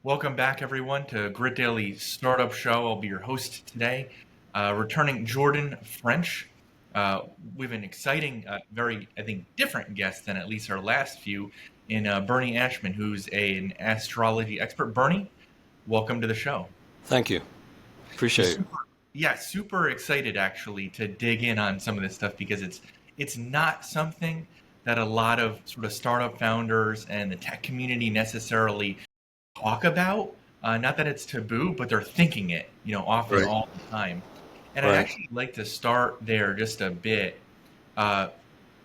Welcome back, everyone, to Grit Daily Startup Show. I'll be your host today. Returning Jordan French. We have an exciting, very, I think, different guest than at least our last few in Bernie Ashman, who's an astrology expert. Bernie, welcome to the show. Thank you. Appreciate it. Super excited actually to dig in on some of this stuff because it's not something that a lot of sort of startup founders and the tech community necessarily talk about. Not that it's taboo, but they're thinking it, often Right. all the time. And I'd Right. actually like to start there just a bit. Uh,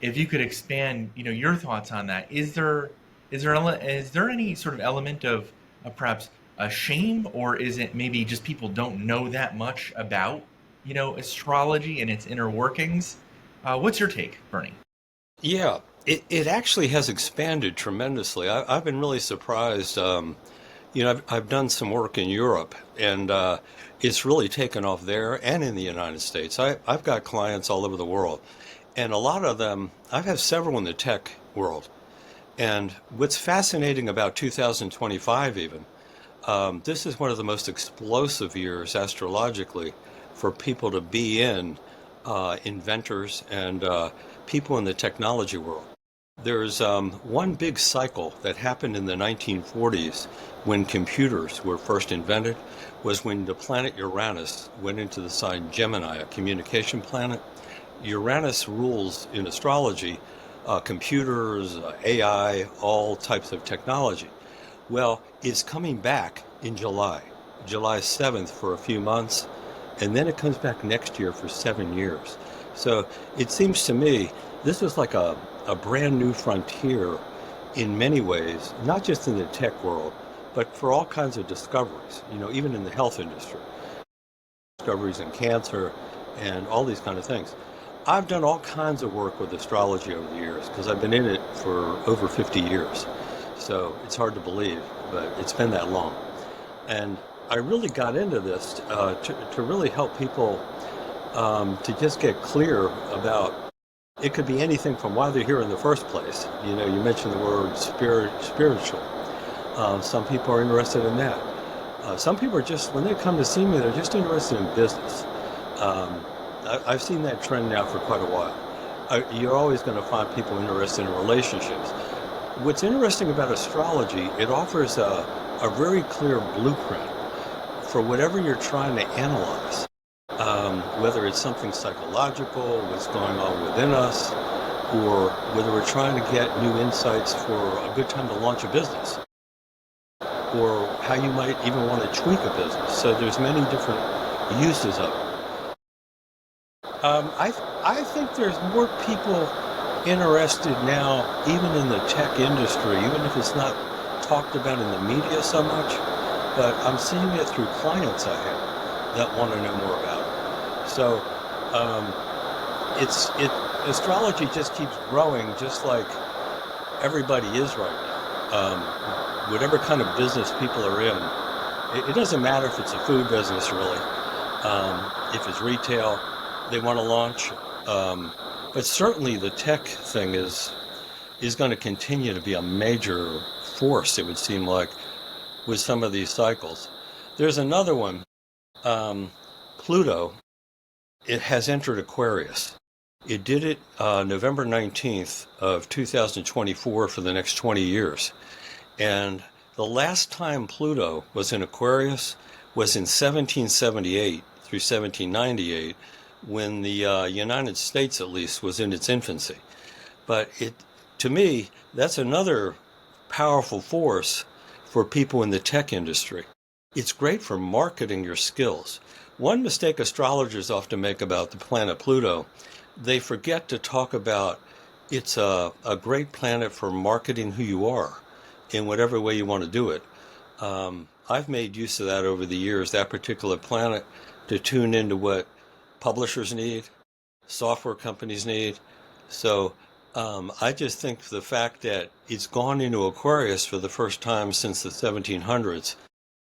if you could expand, your thoughts on that. Is there any sort of element of perhaps a shame, or is it maybe just people don't know that much about, astrology and its inner workings? What's your take, Bernie? Yeah, it actually has expanded tremendously. I've been really surprised. I've done some work in Europe, and it's really taken off there and in the United States. I've got clients all over the world, and a lot of them, I've had several in the tech world. And what's fascinating about 2025 even, this is one of the most explosive years astrologically for people to be in, inventors and people in the technology world. There's one big cycle that happened in the 1940s when computers were first invented, was when the planet Uranus went into the sign Gemini, a communication planet. Uranus rules in astrology computers, AI, all types of technology. Well, it's coming back in July 7th for a few months, and then it comes back next year for 7 years. So it seems to me this is like a brand new frontier in many ways, not just in the tech world, but for all kinds of discoveries, even in the health industry, discoveries in cancer and all these kind of things. I've done all kinds of work with astrology over the years because I've been in it for over 50 years. So it's hard to believe, but it's been that long. And I really got into this to really help people to just get clear about it could be anything from why they're here in the first place. You mentioned the word spiritual. Some people are interested in that. Some people are just, when they come to see me, they're just interested in business. I've seen that trend now for quite a while. You're always going to find people interested in relationships. What's interesting about astrology, it offers a very clear blueprint for whatever you're trying to analyze, whether it's something psychological, what's going on within us, or whether we're trying to get new insights for a good time to launch a business, or how you might even want to tweak a business. So there's many different uses of it. I think there's more people interested now, even in the tech industry, even if it's not talked about in the media so much, but I'm seeing it through clients I have that want to know more about it. So astrology just keeps growing, just like everybody is right now. Whatever kind of business people are in, it doesn't matter if it's a food business really, if it's retail, they want to launch. But certainly the tech thing is going to continue to be a major force, it would seem like, with some of these cycles. There's another one, Pluto. It has entered Aquarius. It did it November 19th of 2024 for the next 20 years. And the last time Pluto was in Aquarius was in 1778 through 1798, when the United States, at least, was in its infancy. But to me, that's another powerful force for people in the tech industry. It's great for marketing your skills. One mistake astrologers often make about the planet Pluto, they forget to talk about it's a great planet for marketing who you are in whatever way you want to do it. I've made use of that over the years, that particular planet, to tune into what publishers need, software companies need. So I just think the fact that it's gone into Aquarius for the first time since the 1700s,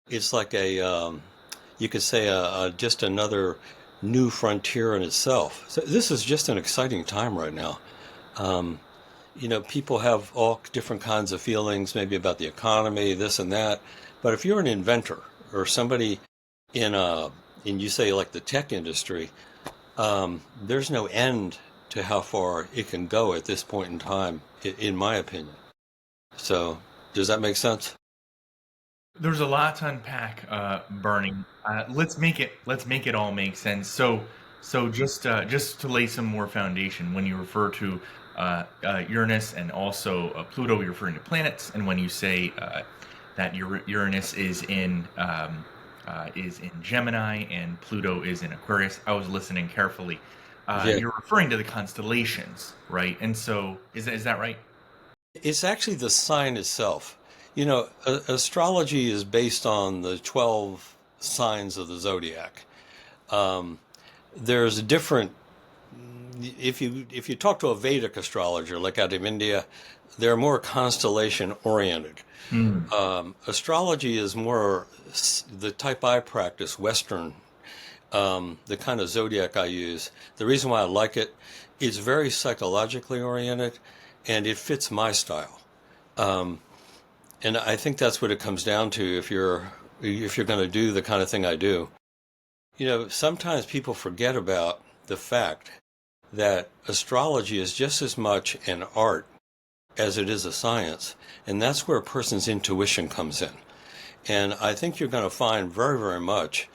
it's like you could say just another new frontier in itself. So this is just an exciting time right now. People have all different kinds of feelings, maybe about the economy, this and that, But if you're an inventor or somebody in you say like the tech industry, there's no end to how far it can go at this point in time, in my opinion. So, does that make sense? There's a lot to unpack, Bernie. Let's make it all make sense. So just to lay some more foundation, when you refer to Uranus and also Pluto, you're referring to planets, and when you say that Uranus is in Gemini and Pluto is in Aquarius, I was listening carefully. Yeah. You're referring to the constellations, right? And so is that right? It's actually the sign itself. You know, astrology is based on the 12 signs of the zodiac. Um, there's different, if you talk to a Vedic astrologer, like out of India, they're more constellation oriented. Mm. Astrology is more the type I practice, Western, the kind of zodiac I use. The reason why I like it, it's very psychologically oriented and it fits my style. Um, and I think that's what it comes down to if you're going to do the kind of thing I do. You know, sometimes people forget about the fact that astrology is just as much an art as it is a science, and that's where a person's intuition comes in. And I think you're going to find very, very much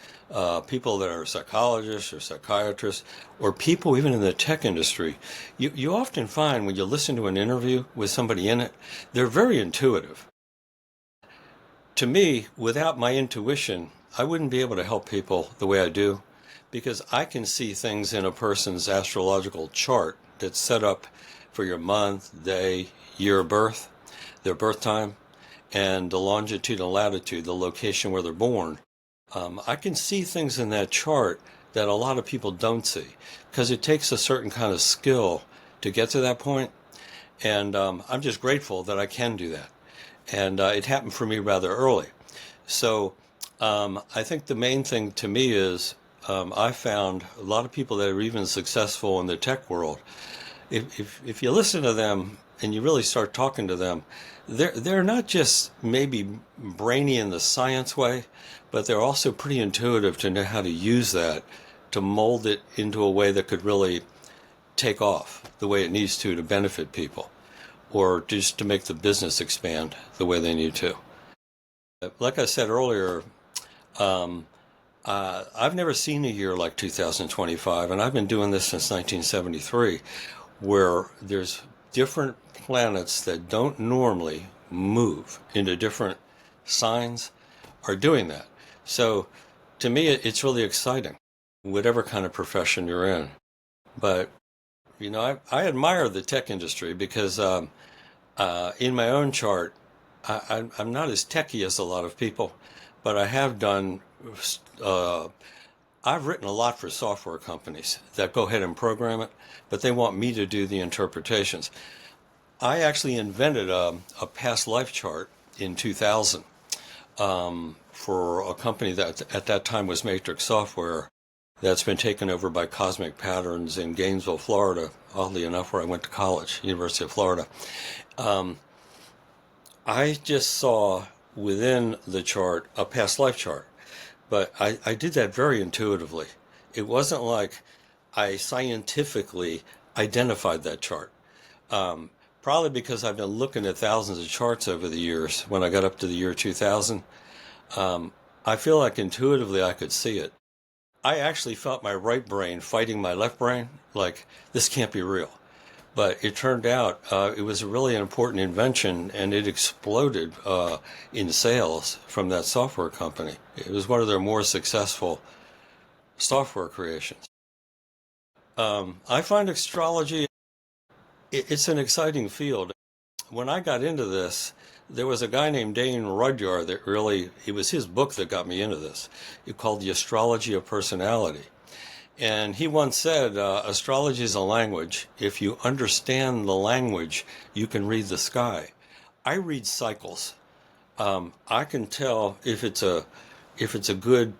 people that are psychologists or psychiatrists or people even in the tech industry. You often find when you listen to an interview with somebody in it, they're very intuitive. To me, without my intuition, I wouldn't be able to help people the way I do because I can see things in a person's astrological chart that's set up for your month, day, year of birth, their birth time, and the longitude and latitude, the location where they're born. I can see things in that chart that a lot of people don't see because it takes a certain kind of skill to get to that point. And I'm just grateful that I can do that. And it happened for me rather early. So I think the main thing to me is I found a lot of people that are even successful in the tech world. If you listen to them and you really start talking to them, they're not just maybe brainy in the science way, but they're also pretty intuitive to know how to use that to mold it into a way that could really take off the way it needs to benefit people, or just to make the business expand the way they need to. Like I said earlier, um, I've never seen a year like 2025, and I've been doing this since 1973, where there's different planets that don't normally move into different signs are doing that. So to me, it's really exciting, whatever kind of profession you're in. But, you know, I admire the tech industry because in my own chart, I'm not as techy as a lot of people, but I have done, uh, I've written a lot for software companies that go ahead and program it, but they want me to do the interpretations. I actually invented a past life chart in 2000 for a company that at that time was Matrix Software that's been taken over by Cosmic Patterns in Gainesville, Florida, oddly enough, where I went to college, University of Florida. Um, I just saw within the chart a past life chart, but I did that very intuitively. It wasn't like I scientifically identified that chart. Um, Probably because I've been looking at thousands of charts over the years. When I got up to the year 2000, um, I feel like intuitively I could see it. I actually felt my right brain fighting my left brain, like this can't be real. But it turned out it was really an important invention, and it exploded in sales from that software company. It was one of their more successful software creations. I find astrology, it's an exciting field. When I got into this, there was a guy named Dane Rudyard that really, it was his book that got me into this. It called The Astrology of Personality. And he once said, astrology is a language. If you understand the language, you can read the sky. I read cycles. I can tell if it's a good,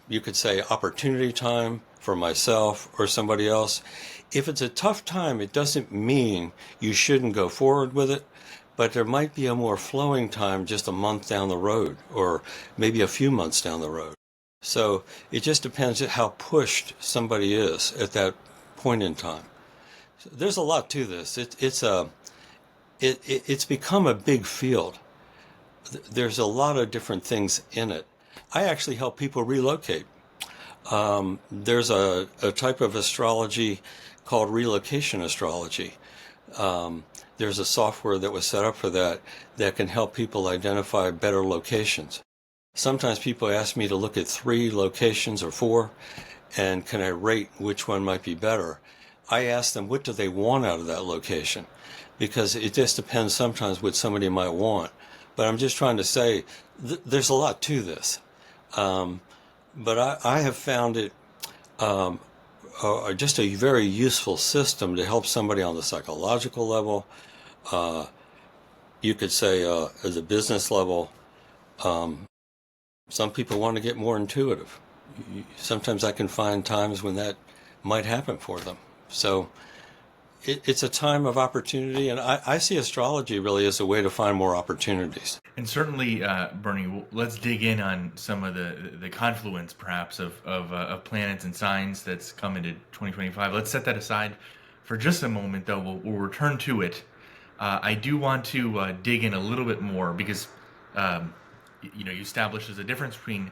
you could say, opportunity time for myself or somebody else. If it's a tough time, it doesn't mean you shouldn't go forward with it, but there might be a more flowing time just a month down the road, or maybe a few months down the road. So it just depends on how pushed somebody is at that point in time. So there's a lot to this. It's become a big field. There's a lot of different things in it. I actually help people relocate. There's a type of astrology called relocation astrology. There's a software that was set up for that can help people identify better locations. Sometimes people ask me to look at 3 locations or 4, and can I rate which one might be better? I ask them what do they want out of that location, because it just depends sometimes what somebody might want. But I'm just trying to say there's a lot to this. But I have found it just a very useful system to help somebody on the psychological level. You could say as a business level. Some people want to get more intuitive. Sometimes I can find times when that might happen for them. So it's a time of opportunity, and I see astrology really as a way to find more opportunities. And certainly, Bernie, let's dig in on some of the confluence, perhaps, of planets and signs that's come into 2025. Let's set that aside for just a moment, though. We'll return to it. I do want to dig in a little bit more because, you established there's a difference between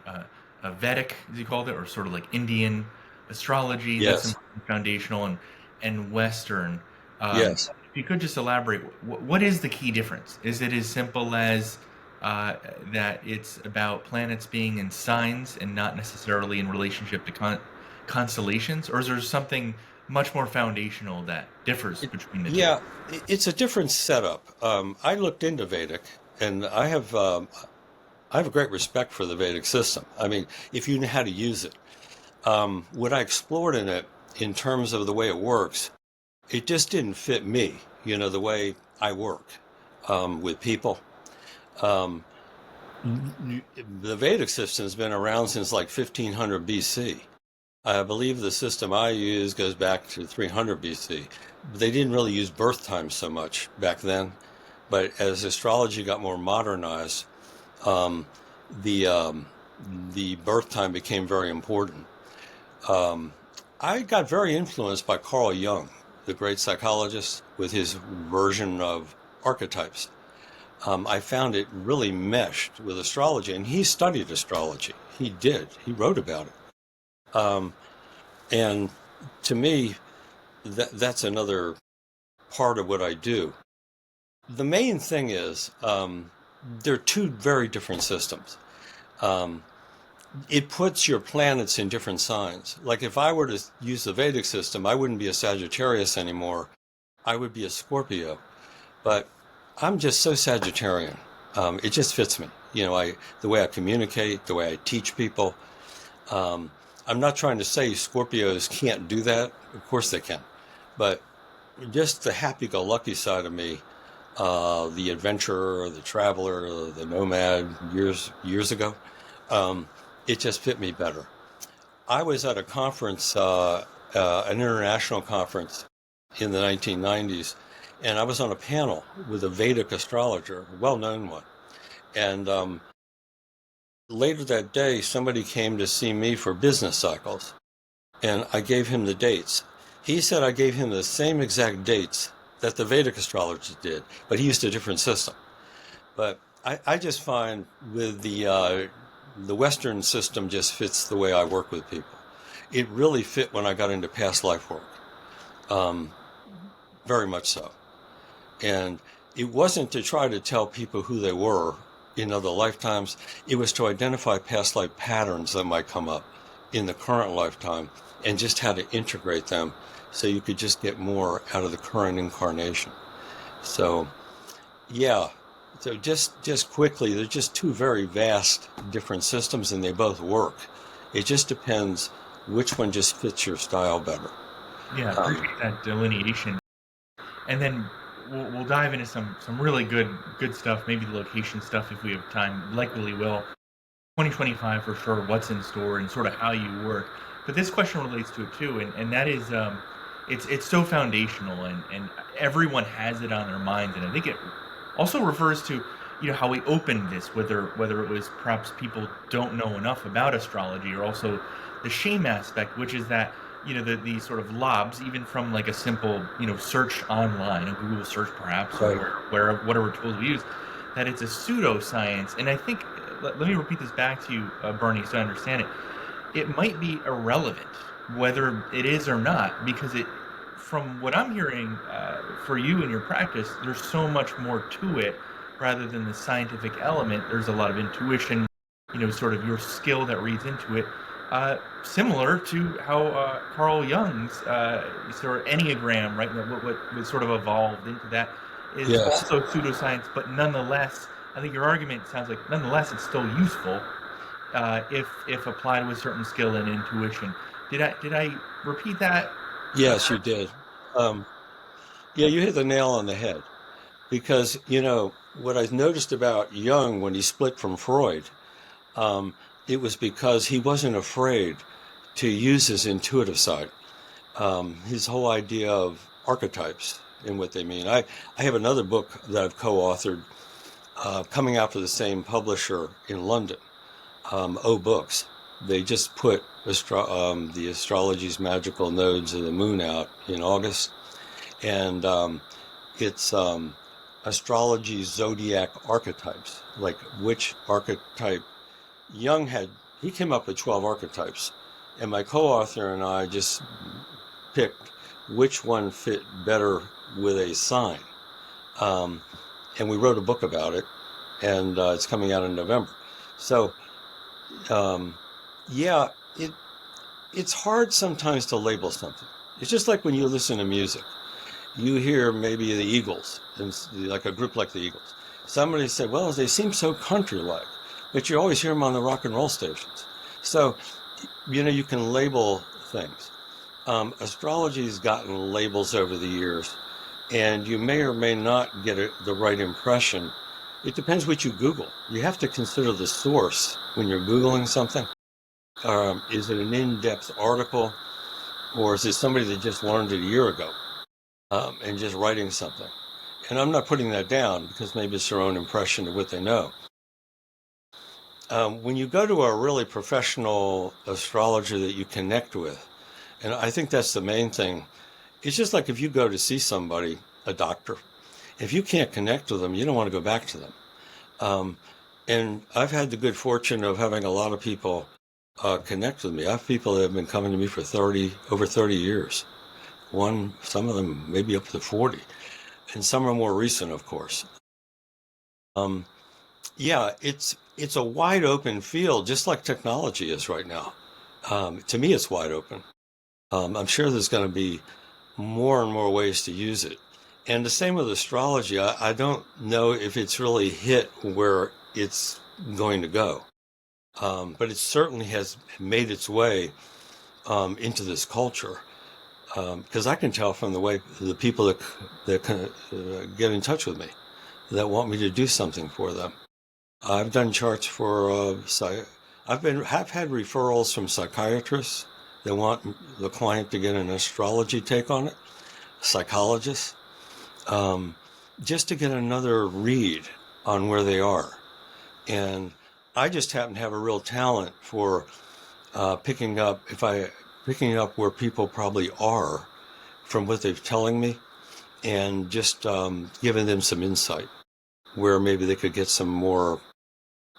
a Vedic, as you called it, or sort of like Indian astrology Yes. that's foundational, and Western. Yes. If you could just elaborate, what is the key difference? Is it as simple as that it's about planets being in signs and not necessarily in relationship to constellations, or is there something much more foundational that differs between the two? Yeah, it's a different setup. I looked into Vedic, and I have a great respect for the Vedic system. I mean, if you know how to use it. What I explored in it, in terms of the way it works, it just didn't fit me, the way I work with people. Um, the Vedic system has been around since like 1500 BC. I believe the system I use goes back to 300 BC. They didn't really use birth time so much back then, but as astrology got more modernized, um, the the birth time became very important. Um, I got very influenced by Carl Jung, the great psychologist, with his version of archetypes. I found it really meshed with astrology, and he studied astrology. He did. He wrote about it. Um, and to me, that's another part of what I do. The main thing is they're 2 very different systems. Um, it puts your planets in different signs. Like if I were to use the Vedic system, I wouldn't be a Sagittarius anymore. I would be a Scorpio. But I'm just so Sagittarian. It just fits me. The way I communicate, the way I teach people. Um, I'm not trying to say Scorpios can't do that. Of course they can. But just the happy-go-lucky side of me, the adventurer, the traveler, the nomad years ago, um, it just fit me better. I was at a conference, an international conference in the 1990s, and I was on a panel with a Vedic astrologer, a well-known one. And later that day, somebody came to see me for business cycles, and I gave him the dates. He said I gave him the same exact dates that the Vedic astrologers did, but he used a different system. But I just find with the Western system just fits the way I work with people. It really fit when I got into past life work, um, very much so. And it wasn't to try to tell people who they were in other lifetimes. It was to identify past life patterns that might come up in the current lifetime and just how to integrate them so you could just get more out of the current incarnation. So, yeah. So just quickly, they're just 2 very vast different systems, and they both work. It just depends which one just fits your style better. Yeah, Um, appreciate that delineation. And then we'll dive into some really good stuff, maybe the location stuff if we have time. Likely will. 2025 for sure. What's in store and sort of how you work. But this question relates to it too, and that is it's so foundational, and everyone has it on their minds, and I think it also refers to, how we opened this, whether it was perhaps people don't know enough about astrology, or also the shame aspect, which is that, the sort of lobs, even from like a simple, search online, a Google search perhaps, or Right. where whatever tools we use, that it's a pseudoscience. And I think, let me repeat this back to you, Bernie, so I understand it. It might be irrelevant whether it is or not, because from what I'm hearing, for you in your practice, there's so much more to it rather than the scientific element. There's a lot of intuition, sort of your skill that reads into it. Similar to how Carl Jung's sort of Enneagram, right, what was sort of evolved into that, is Yes. also pseudoscience, but nonetheless, I think your argument sounds like nonetheless it's still useful, if applied with certain skill and intuition. Did I repeat that? Yes, you did. Um, yeah, you hit the nail on the head because, what I noticed about Jung when he split from Freud, um, it was because he wasn't afraid to use his intuitive side. His whole idea of archetypes and what they mean. I have another book that I've co-authored, coming out for the same publisher in London, O Books. They just put the astrology's magical nodes of the moon out in August, and it's astrology zodiac archetypes, like which archetype Jung had. He came up with 12 archetypes, and my co-author and I just picked which one fit better with a sign. Um, and we wrote a book about it, and it's coming out in November. So, um, yeah, it's hard sometimes to label something. It's just like when you listen to music. You hear maybe the Eagles, and like a group like the Eagles. Somebody said, well, they seem so country-like, but you always hear them on the rock and roll stations. So, you can label things. Astrology's gotten labels over the years, and you may or may not get the right impression. It depends what you Google. You have to consider the source when you're Googling something. Is it an in-depth article, or is it somebody that just learned it a year ago, and just writing something? And I'm not putting that down because maybe it's their own impression of what they know. When you go to a really professional astrologer that you connect with, and I think that's the main thing, it's just like if you go to see somebody, a doctor, if you can't connect with them, you don't want to go back to them. Um, and I've had the good fortune of having a lot of people connect with me. I have people that have been coming to me for over 30 years. Some of them maybe up to 40, and some are more recent, of course. Um, yeah, it's a wide open field, just like technology is right now. To me, it's wide open. I'm sure there's going to be more and more ways to use it. And the same with astrology. I don't know if it's really hit where it's going to go. But it certainly has made its way into this culture. Because I can tell from the way the people that get in touch with me, that want me to do something for them. I've done charts for have had referrals from psychiatrists that want the client to get an astrology take on it, psychologists, um, just to get another read on where they are. And I just happen to have a real talent for picking up where people probably are from what they're telling me, and just giving them some insight where maybe they could get some more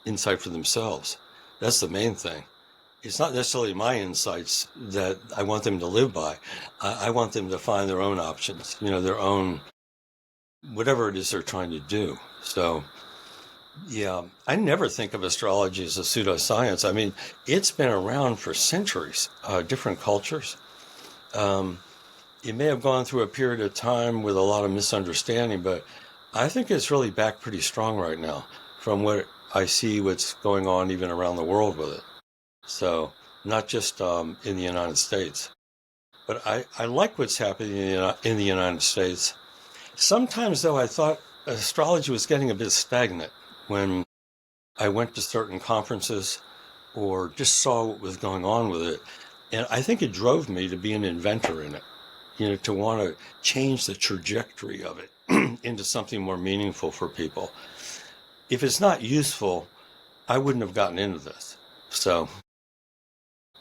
insight for themselves. That's the main thing. It's not necessarily my insights that I want them to live by. I want them to find their own options, their own, whatever it is they're trying to do. So, yeah, I never think of astrology as a pseudoscience. I mean, it's been around for centuries, different cultures. Um, it may have gone through a period of time with a lot of misunderstanding, but I think it's really back pretty strong right now from what I see what's going on even around the world with it. So not just in the United States, but I like what's happening in the United States. Sometimes, though, I thought astrology was getting a bit stagnant when I went to certain conferences or just saw what was going on with it. And I think it drove me to be an inventor in it, to want to change the trajectory of it into something more meaningful for people. If it's not useful, I wouldn't have gotten into this. So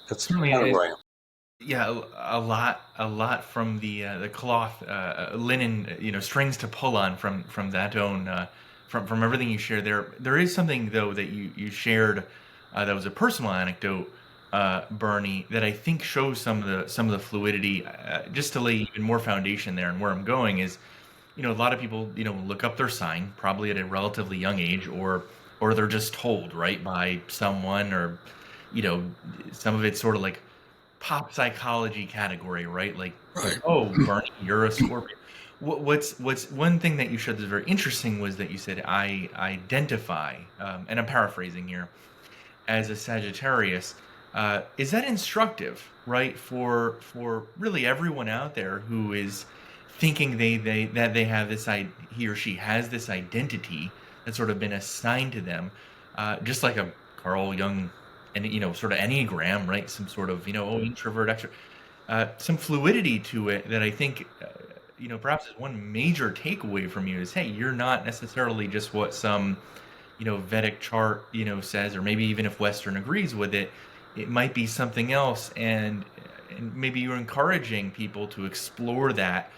that's Certainly, kind of where I am. yeah, a lot from the cloth, linen, strings to pull on from that own, from everything you shared there. There is something though that you shared, that was a personal anecdote, Bernie, that I think shows some of the fluidity. Just to lay even more foundation there, and where I'm going is, a lot of people, look up their sign probably at a relatively young age, or they're just told, right, by someone, or you know some of it's sort of like pop psychology category, right? Like, Right. oh, Bernie, you're a Scorpio. What's one thing that you shared that's very interesting was that you said, I identify, and I'm paraphrasing here, as a Sagittarius. Is that instructive, right, for really everyone out there who is thinking they have this, he or she has this identity that's sort of been assigned to them, just like a Carl Jung, and sort of Enneagram, right? Some sort of, introvert, extrovert, some fluidity to it that I think, perhaps is one major takeaway from you is, hey, you're not necessarily just what some, Vedic chart, says, or maybe even if Western agrees with it, it might be something else, and maybe you're encouraging people to explore that,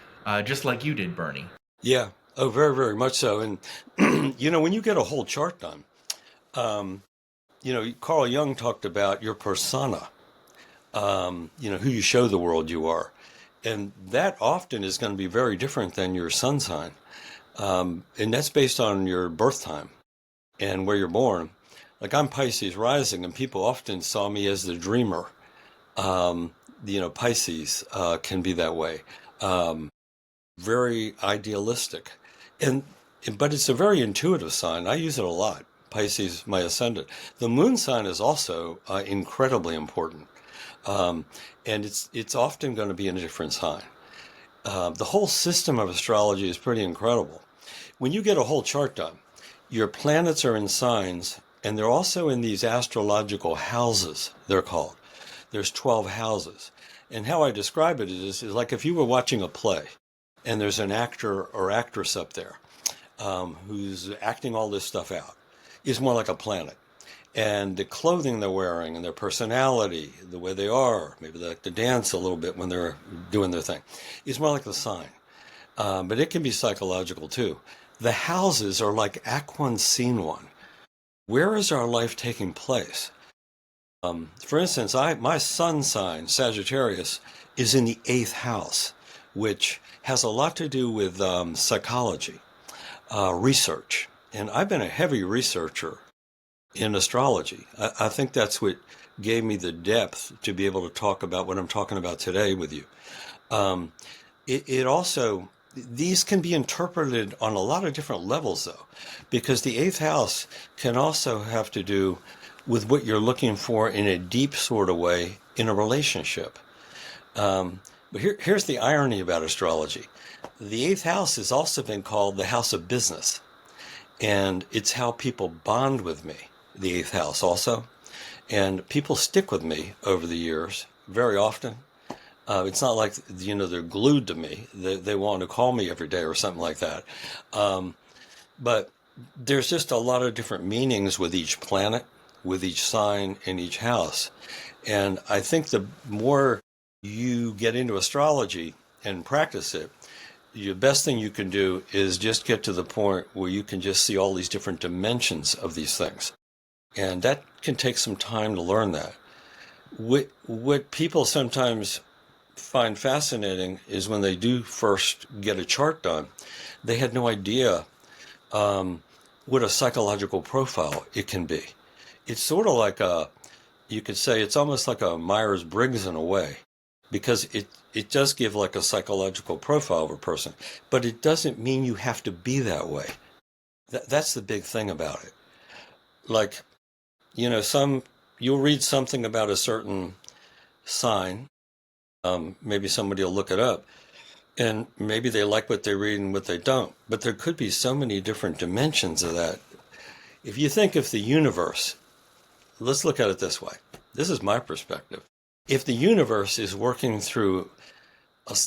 just like you did, Bernie. Yeah. Oh, very, very much so. And, when you get a whole chart done, um, Carl Jung talked about your persona, who you show the world you are. And that often is going to be very different than your sun sign. And that's based on your birth time and where you're born. Like I'm Pisces rising, and people often saw me as the dreamer. Pisces can be that way, very idealistic, and but it's a very intuitive sign. I use it a lot. Pisces, my ascendant. The moon sign is also incredibly important, um, and it's often going to be in a different sign. The whole system of astrology is pretty incredible. When you get a whole chart done, your planets are in signs, and they're also in these astrological houses, they're called. There's 12 houses. And how I describe it is like if you were watching a play, and there's an actor or actress up there who's acting all this stuff out. It's more like a planet. And the clothing they're wearing and their personality, the way they are, maybe they like to dance a little bit when they're doing their thing, is more like the sign. But it can be psychological too. The houses are like Act One, Scene One. Where is our life taking place? For instance, my sun sign, Sagittarius, is in the eighth house, which has a lot to do with psychology, research. And I've been a heavy researcher in astrology. I think that's what gave me the depth to be able to talk about what I'm talking about today with you. Um, it also, these can be interpreted on a lot of different levels, though, because the eighth house can also have to do with what you're looking for in a deep sort of way in a relationship. But here's the irony about astrology. The eighth house has also been called the house of business, and it's how people bond with me, the eighth house also. And people stick with me over the years very often. It's not like, they're glued to me. They want to call me every day or something like that. But there's just a lot of different meanings with each planet, with each sign in each house. And I think the more you get into astrology and practice it, the best thing you can do is just get to the point where you can just see all these different dimensions of these things. And that can take some time to learn that. What people sometimes find fascinating is when they do first get a chart done, they had no idea what a psychological profile it can be. It's sort of like you could say it's almost like a Myers-Briggs in a way, because it does give like a psychological profile of a person, but it doesn't mean you have to be that way. That's the big thing about it. Like, you'll read something about a certain sign, maybe somebody will look it up, and maybe they like what they read and what they don't, but there could be so many different dimensions of that. If you think of the universe, let's look at it this way. This is my perspective. If the universe is working through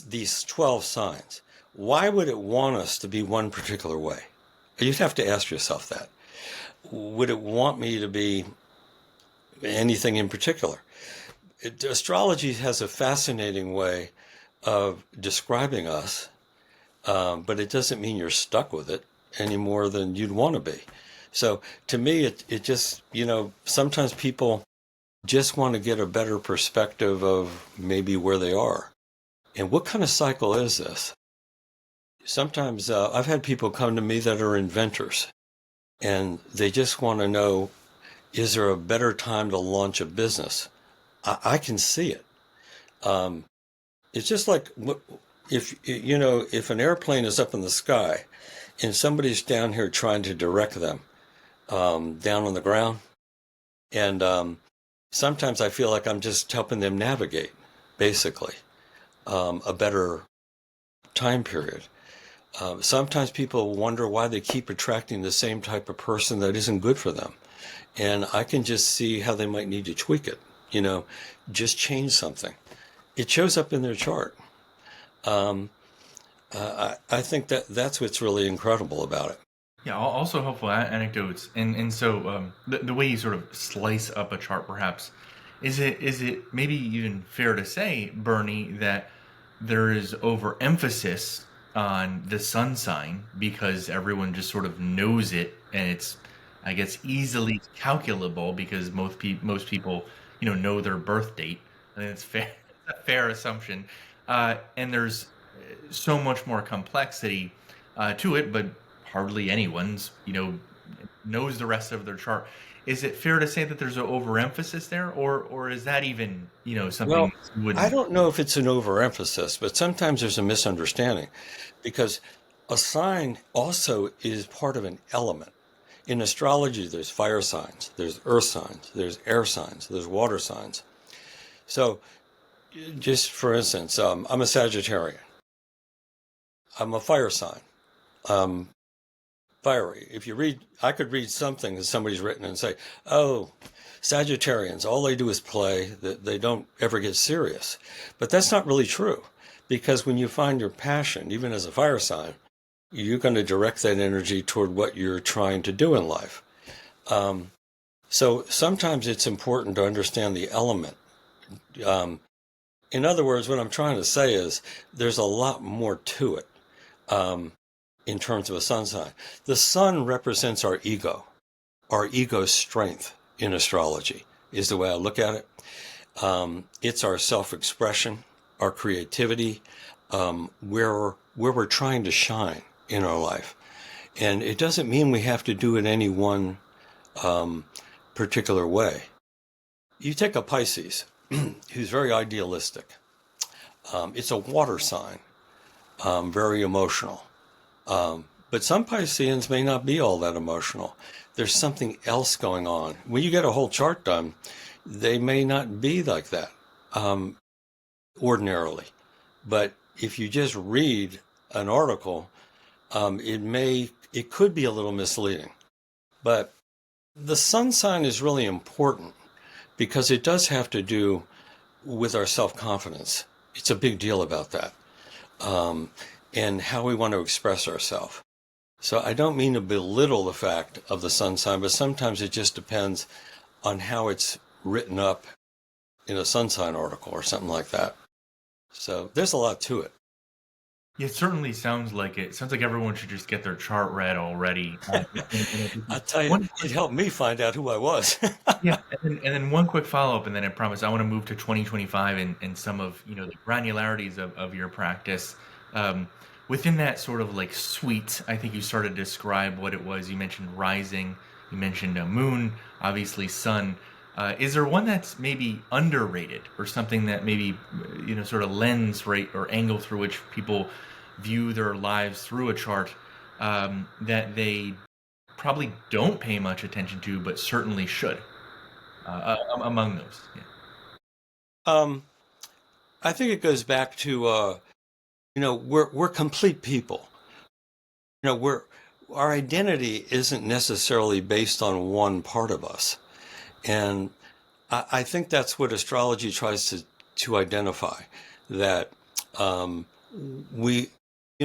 these 12 signs, why would it want us to be one particular way? You'd have to ask yourself that. Would it want me to be anything in particular? Astrology has a fascinating way of describing us, but it doesn't mean you're stuck with it any more than you'd want to be. So to me, it just, sometimes people just want to get a better perspective of maybe where they are. And what kind of cycle is this? Sometimes I've had people come to me that are inventors, and they just want to know, is there a better time to launch a business? I can see it. It's just like if an airplane is up in the sky and somebody's down here trying to direct them down on the ground, and sometimes I feel like I'm just helping them navigate, basically, a better time period. Sometimes people wonder why they keep attracting the same type of person that isn't good for them. And I can just see how they might need to tweak it, just change something. It shows up in their chart. I think that's what's really incredible about it. Yeah, also helpful anecdotes, and so the way you sort of slice up a chart, perhaps, is it maybe even fair to say, Bernie, that there is overemphasis on the sun sign because everyone just sort of knows it, and it's, I guess, easily calculable because most people know their birth date. I think it's fair, a fair assumption, and there's so much more complexity to it, but hardly anyone's knows the rest of their chart. Is it fair to say that there's an overemphasis there, or is that even Well, something you I wouldn't? don't know if it's an overemphasis, but sometimes there's a misunderstanding because a sign also is part of an element. In astrology, there's fire signs, there's earth signs, there's air signs, there's water signs. So, just for instance, I'm a Sagittarian. I'm a fire sign. Um, Fiery. If you read, I could read something that somebody's written and say, "Oh, Sagittarians, all they do is play. That they don't ever get serious." But that's not really true, because when you find your passion, even as a fire sign, you're going to direct that energy toward what you're trying to do in life. Um, so sometimes it's important to understand the element. Um, in other words, what I'm trying to say is there's a lot more to it. Um, in terms of a sun sign. The sun represents our ego's strength in astrology, is the way I look at it. It's our self-expression, our creativity, where we're trying to shine in our life. And it doesn't mean we have to do it any one um, particular way. You take a Pisces, who's very idealistic. It's a water sign, very emotional. But some Pisceans may not be all that emotional. There's something else going on. When you get a whole chart done, they may not be like that ordinarily. But if you just read an article, it could be a little misleading. But the sun sign is really important because it does have to do with our self-confidence. It's a big deal about that, and how we want to express ourselves. So I don't mean to belittle the fact of the sun sign, but sometimes it just depends on how it's written up in a sun sign article or something like that. So there's a lot to it. It certainly sounds like it. Sounds like everyone should just get their chart read already. I tell you, One it helped me find out who I was. Yeah, and then one quick follow-up, and then I promise I want to move to 2025 and some of the granularities of your practice. Um, Within that sort of like suite, I think you started to describe what it was. You mentioned rising, you mentioned a moon, obviously sun. Is there one that's maybe underrated, or something that maybe sort of lens, right, or angle through which people view their lives through a chart, that they probably don't pay much attention to, but certainly should? Among those. Yeah. um, I think it goes back to we're complete people. We're our identity isn't necessarily based on one part of us, and I think that's what astrology tries to identify, that um, we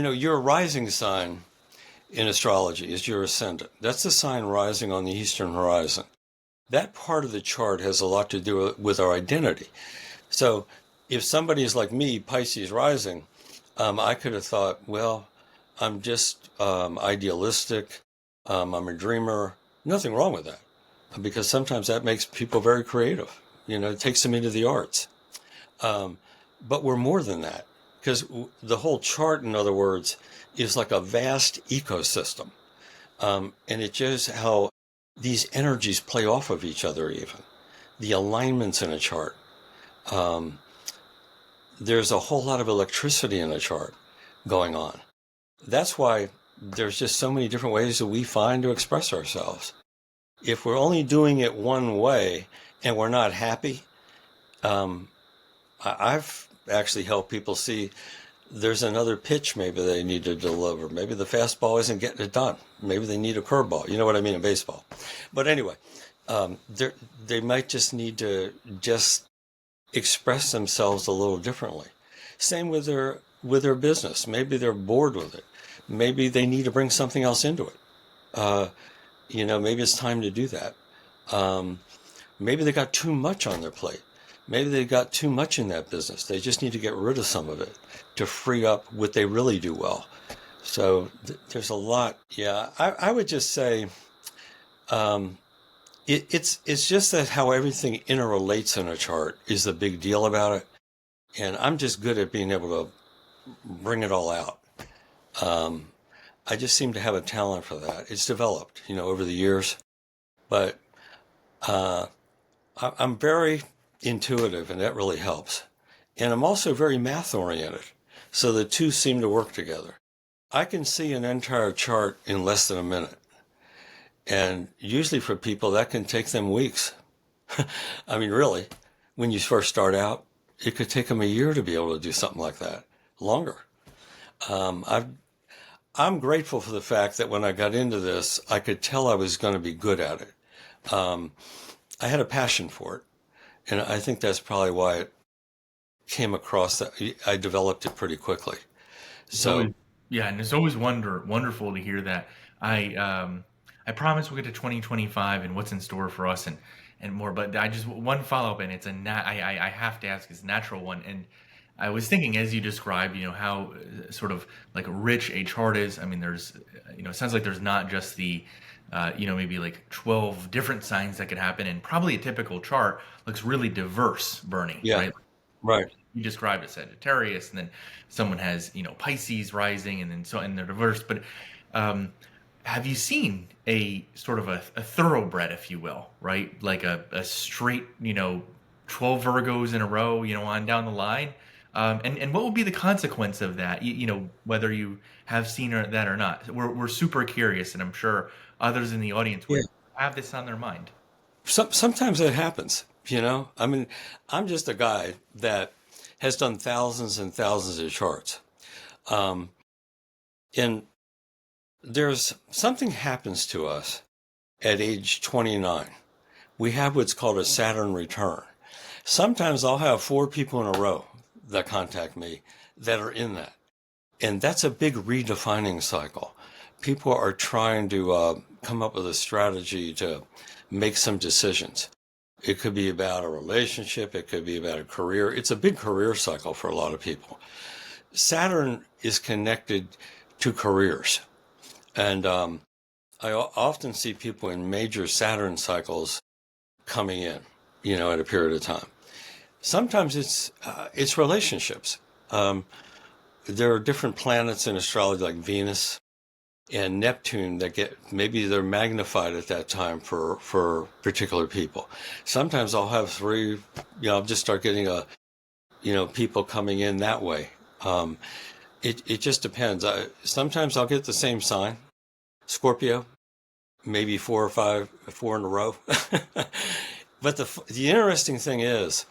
Your rising sign in astrology is your ascendant. That's the sign rising on the eastern horizon. That part of the chart has a lot to do with our identity. So if somebody is like me, Pisces rising, I could have thought, well, I'm just idealistic. I'm a dreamer. Nothing wrong with that, because sometimes that makes people very creative. It takes them into the arts. But we're more than that, because the whole chart, in other words, is like a vast ecosystem. And it shows how these energies play off of each other, even the alignments in a chart. There's a whole lot of electricity in a chart going on. That's why there's just so many different ways that we find to express ourselves. If we're only doing it one way and we're not happy, I've actually helped people see there's another pitch maybe they need to deliver. Maybe the fastball isn't getting it done. Maybe they need a curveball. You know what I mean in baseball. But anyway, they might just need to just express themselves a little differently. Same with their business. Maybe they're bored with it. Maybe they need to bring something else into it. Maybe it's time to do that. Maybe they got too much on their plate. Maybe they got too much in that business. They just need to get rid of some of it to free up what they really do well. So there's a lot. Yeah, I would just say it's just that how everything interrelates in a chart is the big deal about it. And I'm just good at being able to bring it all out. I just seem to have a talent for that. It's developed, over the years. But I'm very intuitive, and that really helps. And I'm also very math oriented. So the two seem to work together. I can see an entire chart in less than a minute. And usually for people, that can take them weeks. I mean, really, when you first start out, it could take them a year to be able to do something like that, longer. I'm grateful for the fact that when I got into this, I could tell I was going to be good at it. I had a passion for it. And I think that's probably why it came across that I developed it pretty quickly. So, Yeah, and it's always wonderful to hear that. I promise we'll get to 2025 and what's in store for us and more. But I just one follow up, and it's I have to ask, it's a natural one. And I was thinking as you described, how sort of like rich a chart is. I mean, there's it sounds like there's not just the maybe like 12 different signs that could happen, and probably a typical chart looks really diverse, Bernie, yeah, right? right. You described a Sagittarius, and then someone has Pisces rising, and they're diverse. But have you seen a sort of a thoroughbred, if you will, right? Like a straight 12 Virgos in a row, on down the line. And what would be the consequence of that? Whether you have seen that or not. We're super curious, and I'm sure others in the audience Yeah. would have this on their mind. Sometimes it happens, I mean, I'm just a guy that has done thousands and thousands of charts. And there's something happens to us at age 29. We have what's called a Saturn return. Sometimes I'll have 4 people in a row that contact me that are in that. And that's a big redefining cycle. People are trying to come up with a strategy to make some decisions. It could be about a relationship. It could be about a career. It's a big career cycle for a lot of people. Saturn is connected to careers. And I often see people in major Saturn cycles coming in, at a period of time. Sometimes it's relationships. There are different planets in astrology like Venus and Neptune that maybe they're magnified at that time for particular people. Sometimes I'll have 3, I'll just start getting people coming in that way. It just depends. Sometimes I'll get the same sign, Scorpio, maybe 4 or 5, 4 in a row. But the interesting thing is,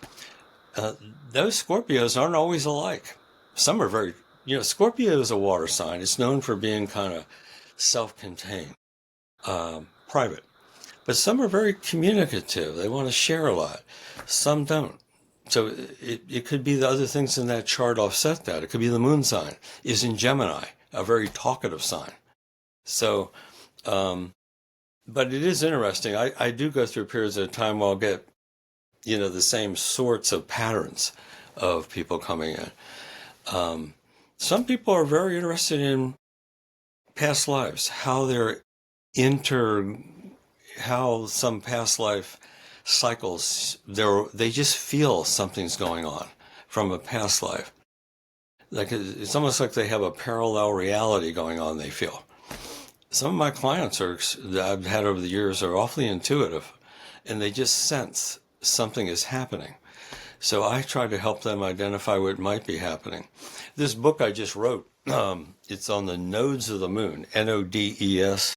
those Scorpios aren't always alike. Some are very, Scorpio is a water sign. It's known for being kind of self-contained, private. But some are very communicative. They want to share a lot. Some don't. So it could be the other things in that chart offset that. It could be the moon sign is in Gemini. a very talkative sign. So, but it is interesting. I do go through periods of time where I'll get, the same sorts of patterns of people coming in. Some people are very interested in past lives, how some past life cycles, they just feel something's going on from a past life. Like it's almost like they have a parallel reality going on, they feel. Some of my clients that I've had over the years are awfully intuitive, and they just sense something is happening. So I try to help them identify what might be happening. This book I just wrote, it's on the nodes of the moon, Nodes.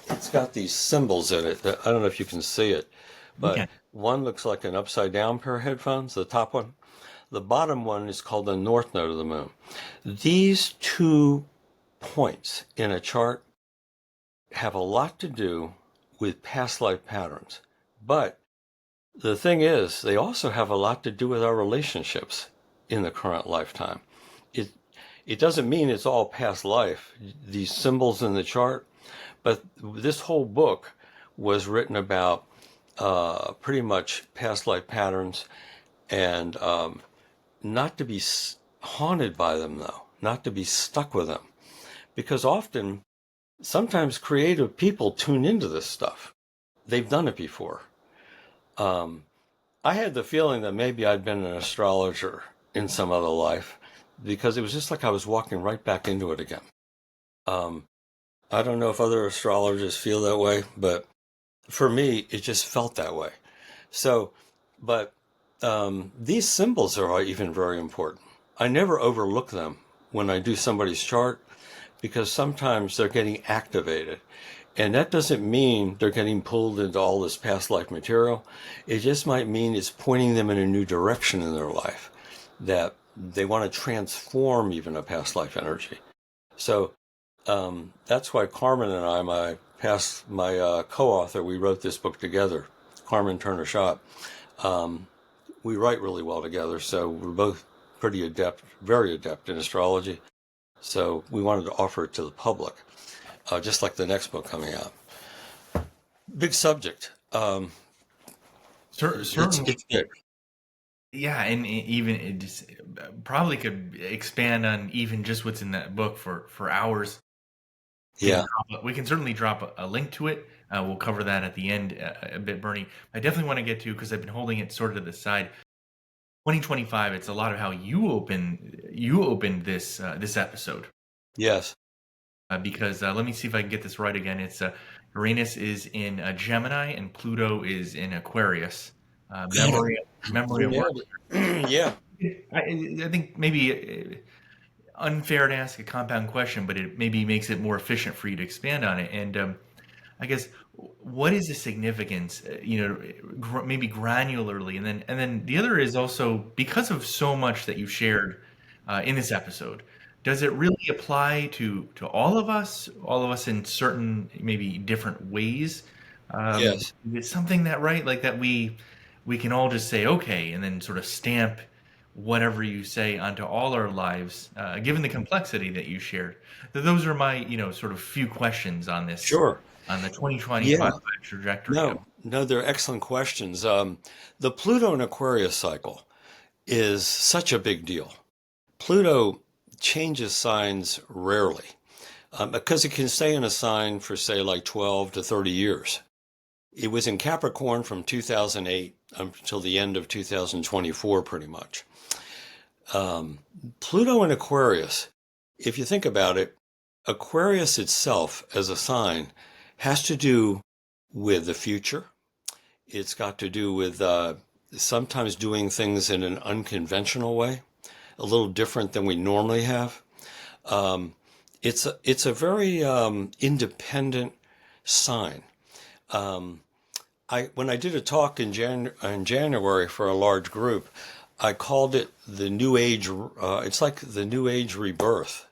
It's got these symbols in it. I don't know if you can see it, but Okay. one looks like an upside down pair of headphones, the top one. The bottom one is called the north node of the moon. These 2 points in a chart have a lot to do with past life patterns. But the thing is, they also have a lot to do with our relationships in the current lifetime. It doesn't mean it's all past life, these symbols in the chart, but this whole book was written about pretty much past life patterns, and not to be haunted by them, though, not to be stuck with them. Because sometimes creative people tune into this stuff. They've done it before. I had the feeling that maybe I'd been an astrologer in some other life, because it was just like I was walking right back into it again. I don't know if other astrologers feel that way, but for me, it just felt that way. So, but these symbols are even very important. I never overlook them when I do somebody's chart, because sometimes they're getting activated. And that doesn't mean they're getting pulled into all this past life material. It just might mean it's pointing them in a new direction in their life, that they want to transform even a past life energy. So that's why Carmen and I, my co-author, we wrote this book together, Carmen Turner-Schott. We write really well together, so we're both pretty adept, very adept in astrology. So we wanted to offer it to the public, just like the next book coming out. Big subject. Certainly. It's big. Yeah, and even it just probably could expand on even just what's in that book for hours. Yeah. We can certainly drop a link to it. We'll cover that at the end a bit, Bernie. I definitely want to get to, because I've been holding it sort of to the side. 2025. It's a lot of how you opened this episode. Yes. Because let me see if I can get this right again. It's Uranus is in Gemini and Pluto is in Aquarius. Memory You of work. nailed it. Yeah. I think maybe unfair to ask a compound question, but it maybe makes it more efficient for you to expand on it. And I guess, what is the significance? Maybe granularly, and then the other is also, because of so much that you shared in this episode. Does it really apply to all of us in certain, maybe different ways? Yes. Is it something that, right, like that we can all just say okay, and then sort of stamp whatever you say onto all our lives, given the complexity that you shared? Those are my, sort of few questions on this, Sure. on the 2025 Yeah. trajectory. No, they're excellent questions. The Pluto and Aquarius cycle is such a big deal. Pluto changes signs rarely, because it can stay in a sign for, say, like 12 to 30 years. It was in Capricorn from 2008 until the end of 2024, pretty much. Pluto and Aquarius, if you think about it, Aquarius itself as a sign has to do with the future. It's got to do with sometimes doing things in an unconventional way, a little different than we normally have. It's a very independent sign. When I did a talk in January for a large group, I called it the New Age. It's like the New Age rebirth,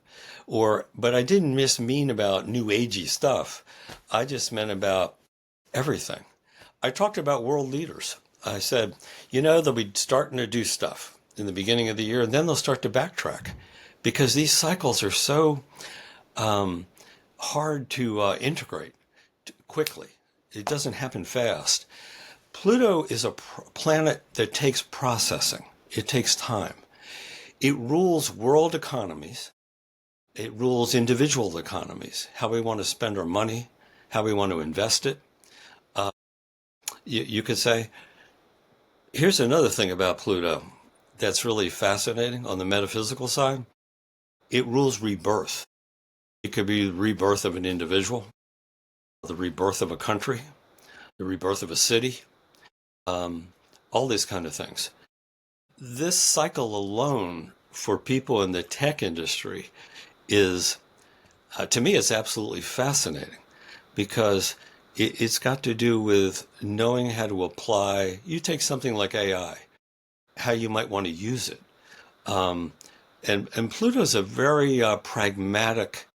but I didn't mean about New Agey stuff. I just meant about everything. I talked about world leaders. I said, they'll be starting to do stuff in the beginning of the year, and then they'll start to backtrack, because these cycles are so hard to integrate quickly. It doesn't happen fast. Pluto is a planet that takes processing. It takes time. It rules world economies. It rules individual economies, how we want to spend our money, how we want to invest it. You could say, here's another thing about Pluto that's really fascinating on the metaphysical side. It rules rebirth. It could be the rebirth of an individual, the rebirth of a country, the rebirth of a city, all these kind of things. This cycle alone for people in the tech industry is, to me, it's absolutely fascinating because it's got to do with knowing how to apply. You take something like AI, how you might want to use it. And Pluto's a very pragmatic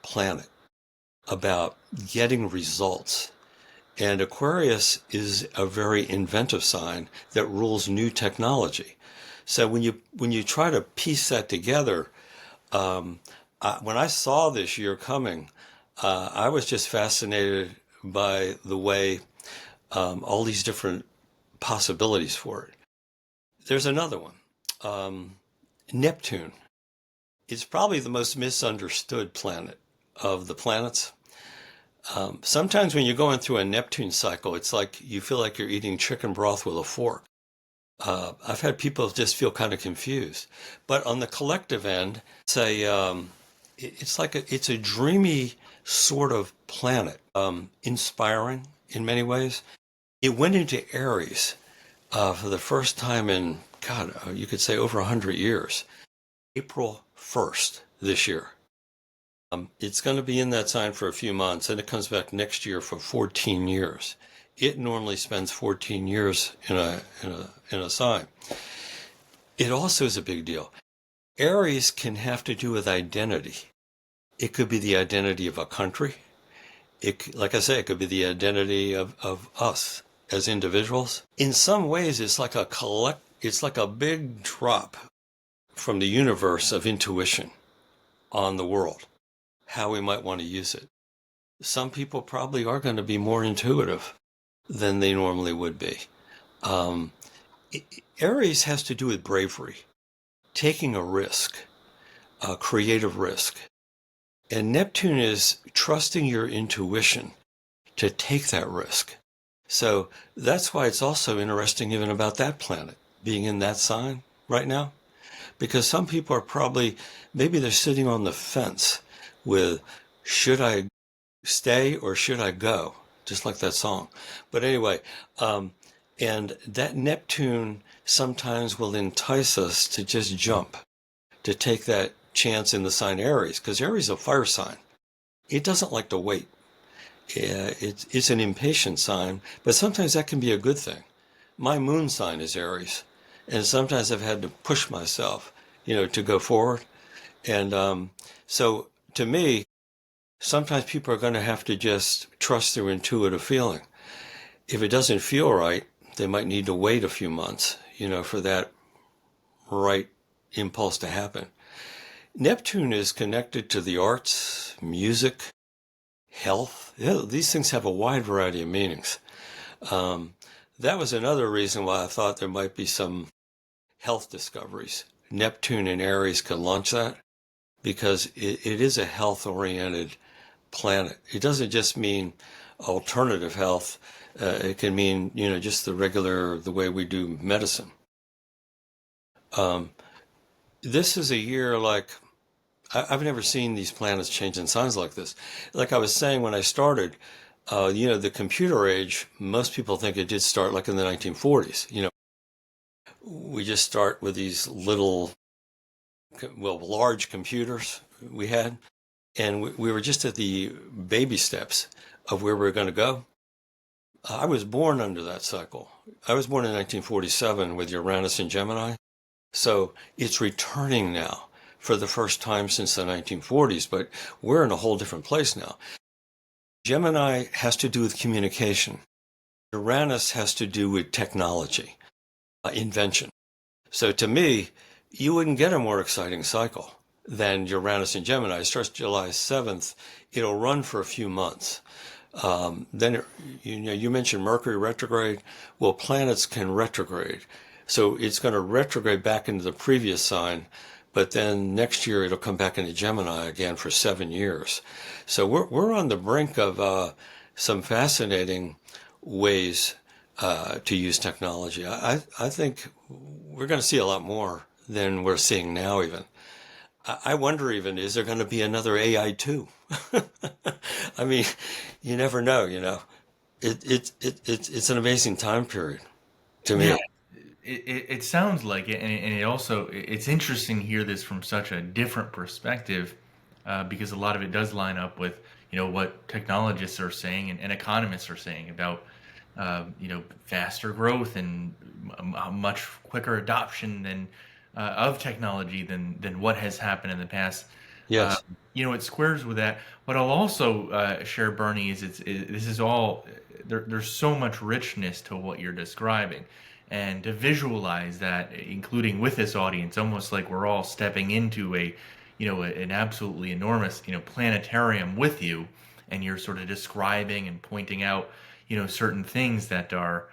planet about getting results. And Aquarius is a very inventive sign that rules new technology. So when you try to piece that together, when I saw this year coming, I was just fascinated by the way all these different possibilities for it. There's another one, Neptune. It's probably the most misunderstood planet of the planets. Sometimes when you're going through a Neptune cycle, it's like you feel like you're eating chicken broth with a fork. I've had people just feel kind of confused. But on the collective end, it's a dreamy sort of planet, inspiring in many ways. It went into Aries for the first time in, God, you could say over 100 years, April 1st this year. It's going to be in that sign for a few months, and it comes back next year for 14 years. It normally spends 14 years in a sign. It also is a big deal. Aries can have to do with identity. It could be the identity of a country. Like I say, it could be the identity of us as individuals. In some ways, it's like a big drop from the universe of intuition on the world, how we might want to use it. Some people probably are going to be more intuitive than they normally would be. Aries has to do with bravery, taking a risk, a creative risk. And Neptune is trusting your intuition to take that risk. So that's why it's also interesting even about that planet being in that sign right now. Because some people are probably, maybe they're sitting on the fence with, should I stay or should I go? Just like that song. But anyway, and that Neptune sometimes will entice us to just jump, to take that chance in the sign Aries, because Aries is a fire sign. It doesn't like to wait. It's an impatient sign, but sometimes that can be a good thing. My moon sign is Aries, and sometimes I've had to push myself, to go forward. And so to me, sometimes people are going to have to just trust their intuitive feeling. If it doesn't feel right, they might need to wait a few months, for that right impulse to happen. Neptune is connected to the arts, music, health. These things have a wide variety of meanings. That was another reason why I thought there might be some health discoveries. Neptune and Aries can launch that because it is a health-oriented planet. It doesn't just mean alternative health. It can mean, just the way we do medicine. This is a year like, I've never seen these planets change in signs like this. Like I was saying when I started, the computer age, most people think it did start like in the 1940s. We just start with these large computers we had, and we were just at the baby steps of where we were going to go. I was born under that cycle. I was born in 1947 with Uranus and Gemini. So it's returning now for the first time since the 1940s, but we're in a whole different place now. Gemini has to do with communication. Uranus has to do with technology, invention. So to me, you wouldn't get a more exciting cycle than Uranus and Gemini. It starts July 7th. It'll run for a few months. Then, you mentioned Mercury retrograde. Well, planets can retrograde. So it's going to retrograde back into the previous sign, but then next year it'll come back into Gemini again for 7 years. So we're on the brink of some fascinating ways to use technology. I think we're going to see a lot more than we're seeing now even. I wonder even, is there going to be another AI too? I mean, you never know, you know. It's an amazing time period to Yeah, me. it sounds like it, and it also it's interesting to hear this from such a different perspective, because a lot of it does line up with what technologists are saying and economists are saying about faster growth and a much quicker adoption than of technology than what has happened in the past. Uh, Yes, it squares with that. What I'll also share, Bernie, is this is all there's so much richness to what you're describing, and to visualize that, including with this audience, almost like we're all stepping into an absolutely enormous planetarium with you, and you're sort of describing and pointing out certain things that are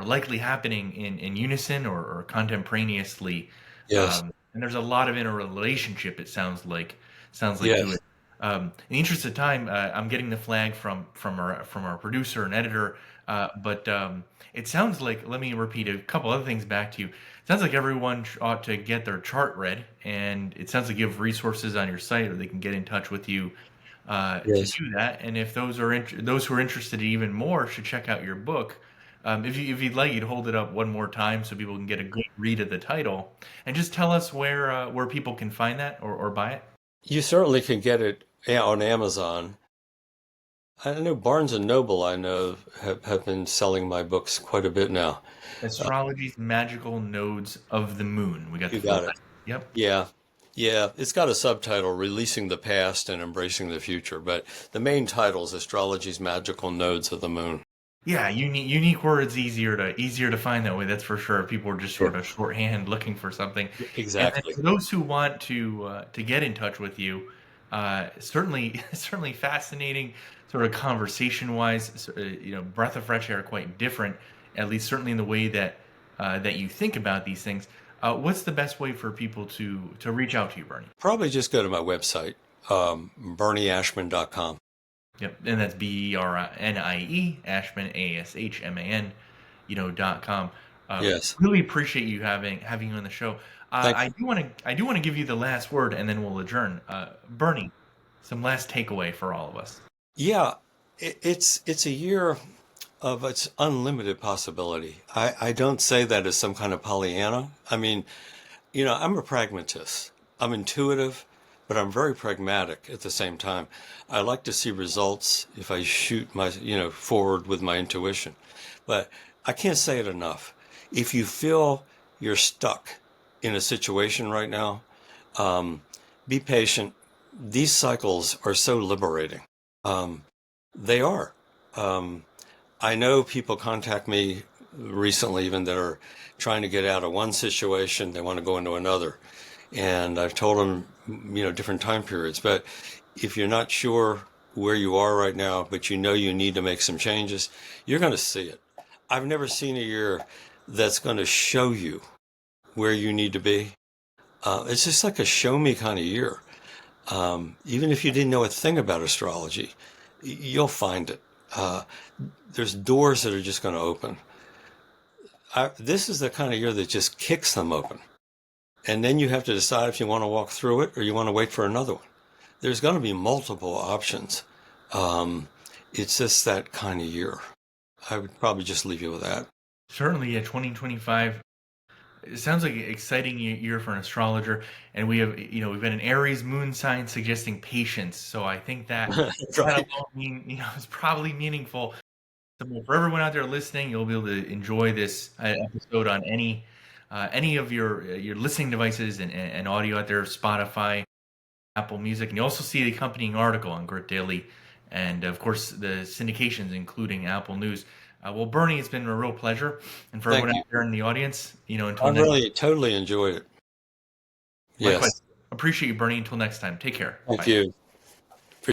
likely happening in unison or contemporaneously. yes, And there's a lot of interrelationship. It sounds like to yes. it. In the interest of time, I'm getting the flag from our producer and editor. But it sounds like, let me repeat a couple other things back to you. It sounds like everyone ought to get their chart read, and it sounds like you have resources on your site, or they can get in touch with you to Yes. do that. And if those who are interested even more should check out your book. If you'd like, you'd hold it up one more time so people can get a good read of the title, and just tell us where people can find that or buy it. You certainly can get it on Amazon. I know Barnes and Noble, I know, have been selling my books quite a bit now. Astrology's Magical Nodes of the Moon. We got the You full got it. title. Yep. Yeah. Yeah. It's got a subtitle, Releasing the Past and Embracing the Future, but the main title is Astrology's Magical Nodes of the Moon. Yeah, unique words easier to find that way. That's for sure. People are just Yeah. sort of shorthand looking for something. And then Exactly. for those who want to get in touch with you, certainly certainly fascinating, sort of conversation wise. Breath of fresh air, quite different, at least certainly in the way that you think about these things. What's the best way for people to reach out to you, Bernie? Probably just go to my website, bernieashman.com. Yep, and that's BRNIE Ashman ASHMAN, .com. Yes. Really appreciate you having you on the show. Thank I do want to give you the last word, and then we'll adjourn. Bernie, some last takeaway for all of us. Yeah, it's a year of its unlimited possibility. I don't say that as some kind of Pollyanna. I mean, I'm a pragmatist. I'm intuitive, but I'm very pragmatic at the same time. I like to see results if I shoot forward with my intuition. But I can't say it enough. If you feel you're stuck in a situation right now, be patient. These cycles are so liberating. Um, they are. Um, I know people contact me recently, even that are trying to get out of one situation, they want to go into another. And I've told them, different time periods. But if you're not sure where you are right now, but you need to make some changes, you're going to see it. I've never seen a year that's going to show you where you need to be. It's just like a show me kind of year. Even if you didn't know a thing about astrology, you'll find it. Uh, there's doors that are just going to open. This is the kind of year that just kicks them open. And then you have to decide if you want to walk through it or you want to wait for another one. There's going to be multiple options. It's just that kind of year. I would probably just leave you with that. Certainly, yeah, 2025. It sounds like an exciting year for an astrologer, and we've got an Aries moon sign suggesting patience. So I think that Right. alone is probably meaningful. So for everyone out there listening, you'll be able to enjoy this episode on any of your listening devices and audio out there, Spotify, Apple Music, and you also see the accompanying article on Grit Daily, and of course the syndications, including Apple News. Well, Bernie, it's been a real pleasure, and for everyone Thank out you. there in the audience, until I next. really totally enjoyed it. Likewise. Yes. Appreciate you, Bernie. Until next time. Take care. Thank Bye. you.